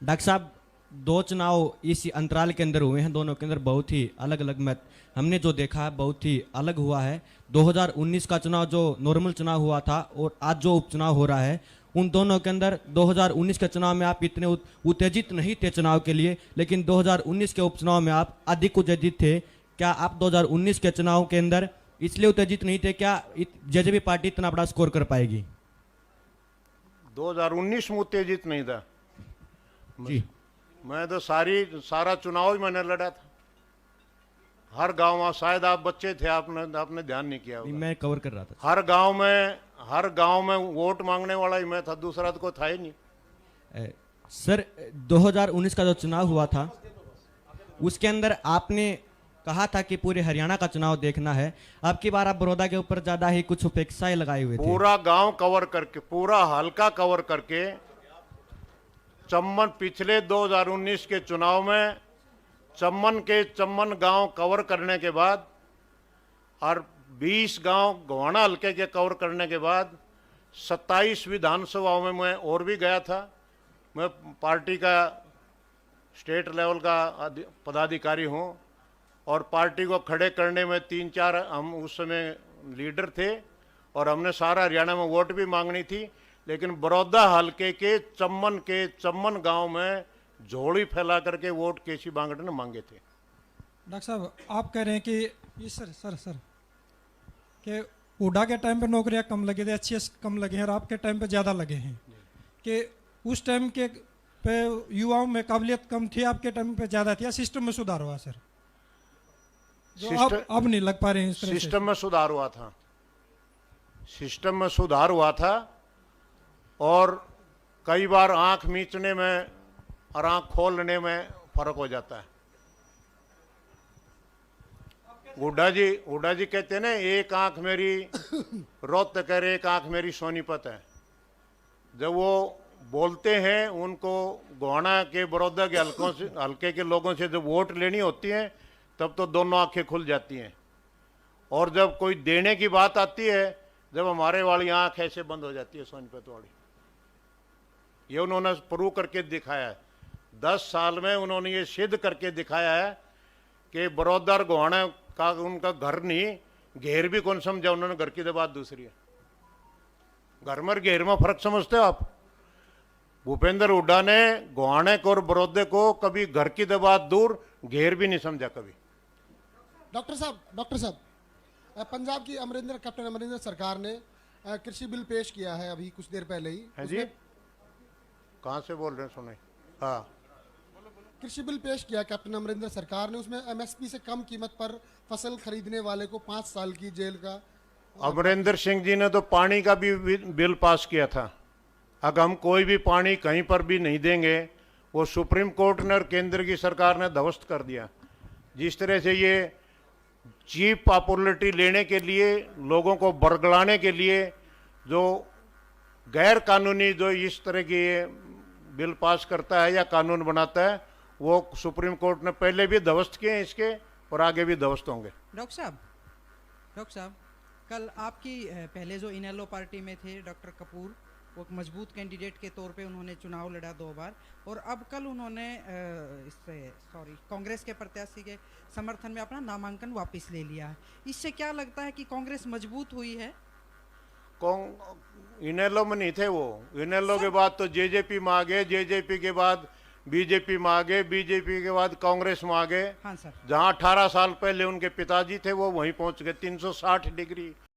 Doctor साहब, दो चुनाव इस अंतराल के अंदर हुए हैं, दोनों के अंदर बहुत ही अलग अलग मत हमने जो देखा है बहुत ही अलग हुआ है। 2019 का चुनाव जो नॉर्मल चुनाव हुआ था और आज जो उपचुनाव हो रहा है, उन दोनों के अंदर 2019 के चुनाव में आप इतने उत्तेजित नहीं थे चुनाव के लिए, लेकिन 2019 के उपचुनाव में आप अधिक उत्तेजित थे। क्या आप 2019 के चुनाव के अंदर इसलिए उत्तेजित नहीं थे? क्या जेजेपी पार्टी इतना बड़ा स्कोर कर पाएगी? 2019 में उत्तेजित नहीं था जी। मैं तो सारा चुनाव ही मैंने लड़ा था। हर गांव में, शायद आप बच्चे थे, आपने ध्यान नहीं किया होगा। मैं कवर कर रहा था। हर गांव में वोट मांगने वाला ही मैं था, दूसरा तो कोई था ही नहीं। सर, 2019 का जो चुनाव हुआ था उसके अंदर आपने कहा था कि पूरे हरियाणा का चुनाव देखना है। अब की बार आप बड़ौदा के ऊपर ज्यादा ही कुछ उपेक्षाएं लगाए हुए थे। पूरा गांव कवर करके, पूरा हल्का कवर करके चम्मन, पिछले 2019 के चुनाव में चम्मन गांव कवर करने के बाद और 20 गांव गोहाना हल्के के कवर करने के बाद 27 विधानसभाओं में मैं और भी गया था। मैं पार्टी का स्टेट लेवल का पदाधिकारी हूं और पार्टी को खड़े करने में 3-4 हम उस समय लीडर थे और हमने सारा हरियाणा में वोट भी मांगनी थी। लेकिन बड़ौदा हल्के के चम्मन गांव में झोली फैला करके वोट केसी बांगड़ ने मांगे थे। डॉक्टर साहब, आप कह रहे हैं कि ये सर कि हुड्डा के टाइम पे नौकरियां कम लगे थे, अच्छे कम लगे हैं, और आपके टाइम पे ज़्यादा लगे हैं। कि उस टाइम के पे युवाओं में काबिलियत कम थी, आपके टाइम पे ज़्यादा थी, या सिस्टम में सुधार हुआ सर? जो अब नहीं लग पा रहे हैं इस तरह से। सिस्टम में सुधार हुआ था, सिस्टम में सुधार हुआ था। और कई बार आंख मीचने में और आंख खोलने में फर्क हो जाता है। हुड्डा जी कहते हैं ना, एक आंख मेरी रोहतक है, एक आंख मेरी सोनीपत है। जब वो बोलते हैं, उनको गोहाना के, बड़ौदा के हल्के के लोगों से जब वोट लेनी होती है तब तो दोनों आंखें खुल जाती हैं। और जब कोई देने की बात आती है, जब हमारे वाली आंख ऐसे बंद हो जाती है, सोनीपत वाली। ये उन्होंने प्रूव करके दिखाया है। 10 साल में उन्होंने ये सिद्ध करके दिखाया है कि बड़ौदा और गोहाना का उनका घर नहीं, घेर भी कौन समझा उन्होंने, घर की तो बात दूसरी है। घर में घेर में फर्क समझते हो आप? भूपेंद्र हुड्डा ने गोहाने को और बड़ौदे को कभी घर की तो बात दूर, घेर भी नहीं समझा कभी। डॉक्टर साहब, पंजाब की कैप्टन अमरिंदर सरकार ने कृषि बिल पेश किया है अभी कुछ देर पहले ही। है जी, कहाँ से बोल रहे हैं? सुने। हाँ, कृषि बिल पेश किया कैप्टन अमरिंदर सरकार ने। उसमें एमएसपी से कम कीमत पर फसल खरीदने वाले को 5 साल की जेल का। अमरिंदर सिंह जी ने तो पानी का भी बिल पास किया था। अगर हम कोई भी पानी कहीं पर भी नहीं देंगे, वो सुप्रीम कोर्ट ने और केंद्र की सरकार ने ध्वस्त कर दिया। जिस तरह से ये चीप पॉपुलरिटी लेने के लिए, लोगों को बरगलाने के लिए जो गैर कानूनी जो इस तरह की बिल पास करता है या कानून बनाता है, वो सुप्रीम कोर्ट ने पहले भी ध्वस्त किए हैं इसके, और आगे भी ध्वस्त होंगे। डॉक्टर साहब, कल आपकी पहले जो इनेलो पार्टी में थे डॉक्टर कपूर, वो एक मजबूत कैंडिडेट के तौर पे उन्होंने चुनाव लड़ा 2 बार, और अब कल उन्होंने कांग्रेस के प्रत्याशी के समर्थन में अपना नामांकन वापस ले लिया है। इससे क्या लगता है कि कांग्रेस मजबूत हुई है? इनेलो में नहीं थे वो। इनेलो के बाद तो जेजेपी में आ गए, जेजेपी के बाद बीजेपी में आ गए, बीजेपी के बाद कांग्रेस में आ गए। हाँ सर। जहां 18 साल पहले उनके पिताजी थे, वो वहीं पहुंच गए 360 डिग्री।